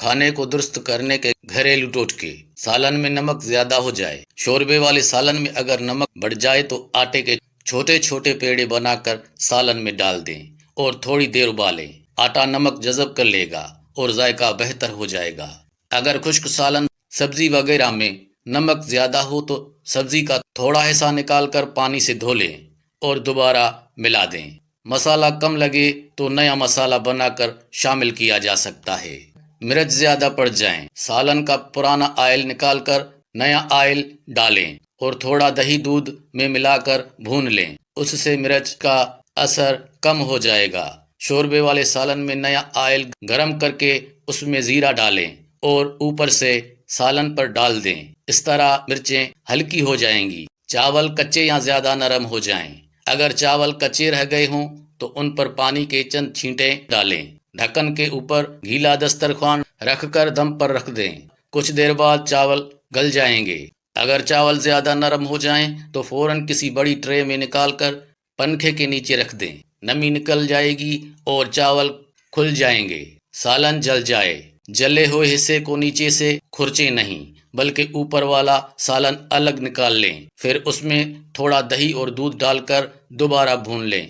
کھانے کو درست کرنے کے گھریلو ٹوٹکے۔ سالن میں نمک زیادہ ہو جائے۔ شوربے والے سالن میں اگر نمک بڑھ جائے تو آٹے کے چھوٹے چھوٹے پیڑے بنا کر سالن میں ڈال دیں اور تھوڑی دیر ابالیں۔ آٹا نمک جذب کر لے گا اور ذائقہ بہتر ہو جائے گا۔ اگر خشک سالن سبزی وغیرہ میں نمک زیادہ ہو تو سبزی کا تھوڑا حصہ نکال کر پانی سے دھو لیں اور دوبارہ ملا دیں۔ مسالہ کم لگے تو نیا مسالہ بنا کر شامل کیا جا سکتا ہے۔ مرچ زیادہ پڑ جائیں، سالن کا پرانا آئل نکال کر نیا آئل ڈالیں اور تھوڑا دہی دودھ میں ملا کر بھون لیں، اس سے مرچ کا اثر کم ہو جائے گا۔ شوربے والے سالن میں نیا آئل گرم کر کے اس میں زیرہ ڈالیں اور اوپر سے سالن پر ڈال دیں۔ اس طرح مرچیں ہلکی ہو جائیں گی۔ چاول کچے یا زیادہ نرم ہو جائیں، اگر چاول کچے رہ گئے ہوں تو ان پر پانی کے چند چھینٹے ڈالیں۔ ڈھکن کے اوپر گیلا دسترخوان رکھ کر دم پر رکھ دیں۔ کچھ دیر بعد چاول گل جائیں گے۔ اگر چاول زیادہ نرم ہو جائیں تو فوراً کسی بڑی ٹرے میں نکال کر پنکھے کے نیچے رکھ دیں۔ نمی نکل جائے گی اور چاول کھل جائیں گے۔ سالن جل جائے، جلے ہوئے حصے کو نیچے سے کھرچیں نہیں بلکہ اوپر والا سالن الگ نکال لیں، پھر اس میں تھوڑا دہی اور دودھ ڈال کر دوبارہ بھون لیں۔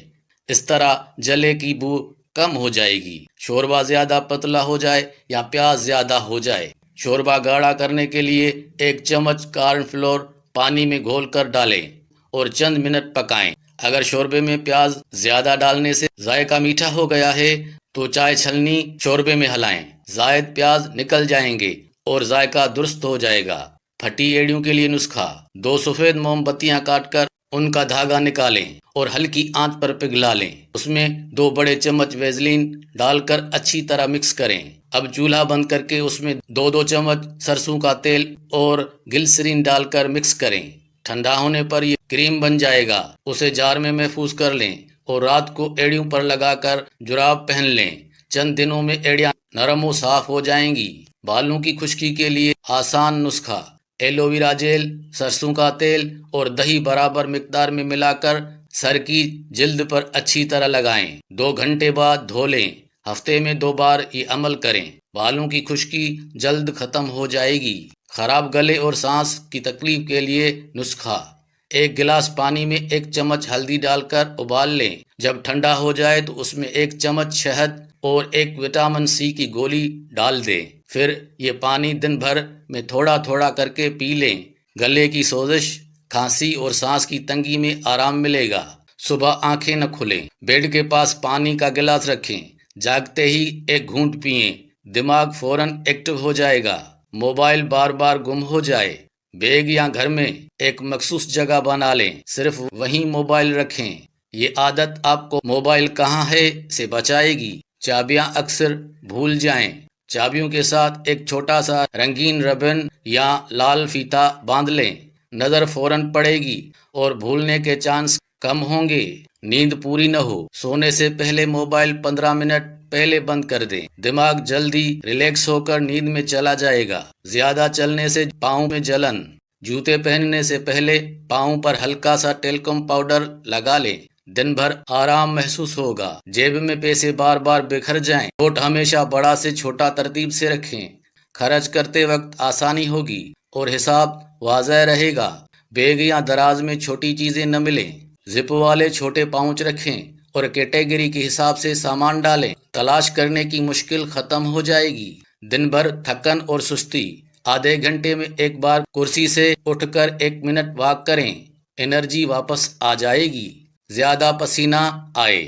اس طرح جلے کی بو کم ہو جائے گی۔ شوربہ زیادہ پتلا ہو جائے یا پیاز زیادہ ہو جائے، شوربہ گاڑھا کرنے کے لیے 1 چمچ کارن فلور پانی میں گھول کر ڈالیں اور چند منٹ پکائیں۔ اگر شوربے میں پیاز زیادہ ڈالنے سے ذائقہ میٹھا ہو گیا ہے تو چائے چھلنی شوربے میں ہلائیں، زائد پیاز نکل جائیں گے اور ذائقہ درست ہو جائے گا۔ پھٹی ایڑیوں کے لیے نسخہ: 2 سفید موم بتیاں کاٹ کر ان کا دھاگا نکالیں اور ہلکی آنچ پر پگھلا لیں۔ اس میں 2 بڑے چمچ ویزلین ڈال کر اچھی طرح مکس کریں۔ اب چولہا بند کر کے اس میں 2 چمچ سرسوں کا تیل اور گلسرین ڈال کر مکس کریں۔ ٹھنڈا ہونے پر یہ کریم بن جائے گا۔ اسے جار میں محفوظ کر لیں اور رات کو ایڑیوں پر لگا کر جراب پہن لیں۔ چند دنوں میں ایڑیاں نرم و صاف ہو جائیں گی۔ بالوں کی خشکی کے لیے آسان نسخہ: ایلو ویرا جیل، سرسوں کا تیل اور دہی برابر مقدار میں ملا کر سر کی جلد پر اچھی طرح لگائیں۔ 2 گھنٹے بعد دھو لیں۔ ہفتے میں 2 بار یہ عمل کریں۔ بالوں کی خشکی جلد ختم ہو جائے گی۔ خراب گلے اور سانس کی تکلیف کے لیے نسخہ: 1 گلاس پانی میں 1 چمچ ہلدی ڈال کر ابال لیں۔ جب ٹھنڈا ہو جائے تو اس میں 1 چمچ شہد اور 1 وٹامن سی کی گولی ڈال دیں۔ پھر یہ پانی دن بھر میں تھوڑا تھوڑا کر کے پی لیں۔ گلے کی سوزش، کھانسی اور سانس کی تنگی میں آرام ملے گا۔ صبح آنکھیں نہ کھلیں، بیڈ کے پاس پانی کا گلاس رکھیں، جاگتے ہی 1 گھونٹ پئیں، دماغ فوراً ایکٹیو ہو جائے گا۔ موبائل بار بار گم ہو جائے، بیگ یا گھر میں ایک مخصوص جگہ بنا لیں، صرف وہیں موبائل رکھیں۔ یہ عادت آپ کو موبائل کہاں ہے سے بچائے گی۔ چابیاں اکثر بھول جائیں، چابیوں کے ساتھ ایک چھوٹا سا رنگین ربن یا لال فیتا باندھ لیں، نظر فوراً پڑے گی اور بھولنے کے چانس کم ہوں گے۔ نیند پوری نہ ہو، سونے سے پہلے موبائل 15 منٹ پہلے بند کر دیں، دماغ جلدی ریلیکس ہو کر نیند میں چلا جائے گا۔ زیادہ چلنے سے پاؤں میں جلن، جوتے پہننے سے پہلے پاؤں پر ہلکا سا ٹیلکم پاؤڈر لگا لیں، دن بھر آرام محسوس ہوگا۔ جیب میں پیسے بار بار بکھر جائیں، نوٹ ہمیشہ بڑا سے چھوٹا ترتیب سے رکھیں، خرچ کرتے وقت آسانی ہوگی اور حساب واضح رہے گا۔ بیگ یا دراز میں چھوٹی چیزیں نہ ملیں، زپ والے چھوٹے پاؤچ رکھیں اور کیٹیگری کے حساب سے سامان ڈالیں، تلاش کرنے کی مشکل ختم ہو جائے گی۔ دن بھر تھکن اور سستی، آدھے گھنٹے میں 1 بار کرسی سے اٹھ کر 1 منٹ واک کریں، انرجی واپس آ جائے گی۔ زیادہ پسینہ آئے،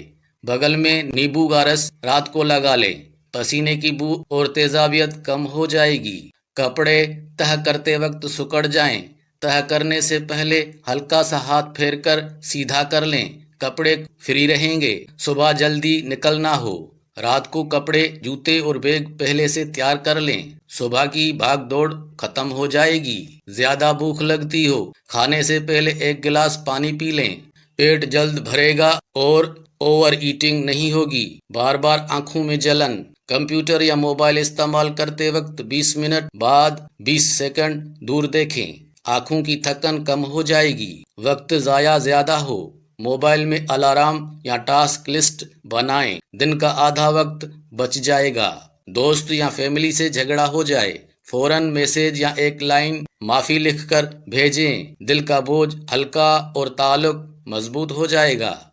بغل میں نیبو کا رس رات کو لگا لیں، پسینے کی بو اور تیزابیت کم ہو جائے گی۔ کپڑے تہہ کرتے وقت سکڑ جائیں، تہہ کرنے سے پہلے ہلکا سا ہاتھ پھیر کر سیدھا کر لیں، کپڑے فری رہیں گے۔ صبح جلدی نکلنا ہو، رات کو کپڑے، جوتے اور بیگ پہلے سے تیار کر لیں، صبح کی بھاگ دوڑ ختم ہو جائے گی۔ زیادہ بھوک لگتی ہو، کھانے سے پہلے 1 گلاس پانی پی لیں، پیٹ جلد بھرے گا اور اوور ایٹنگ نہیں ہوگی۔ بار بار آنکھوں میں جلن، کمپیوٹر یا موبائل استعمال کرتے وقت 20 منٹ بعد 20 سیکنڈ دور دیکھیں، آنکھوں کی تھکن کم ہو جائے گی۔ وقت ضائع زیادہ ہو، موبائل میں الارم یا ٹاسک لسٹ بنائیں، دن کا آدھا وقت بچ جائے گا۔ دوست یا فیملی سے جھگڑا ہو جائے، فوراً میسج یا ایک لائن معافی لکھ کر بھیجیں، دل کا بوجھ ہلکا اور تعلق مضبوط ہو جائے گا۔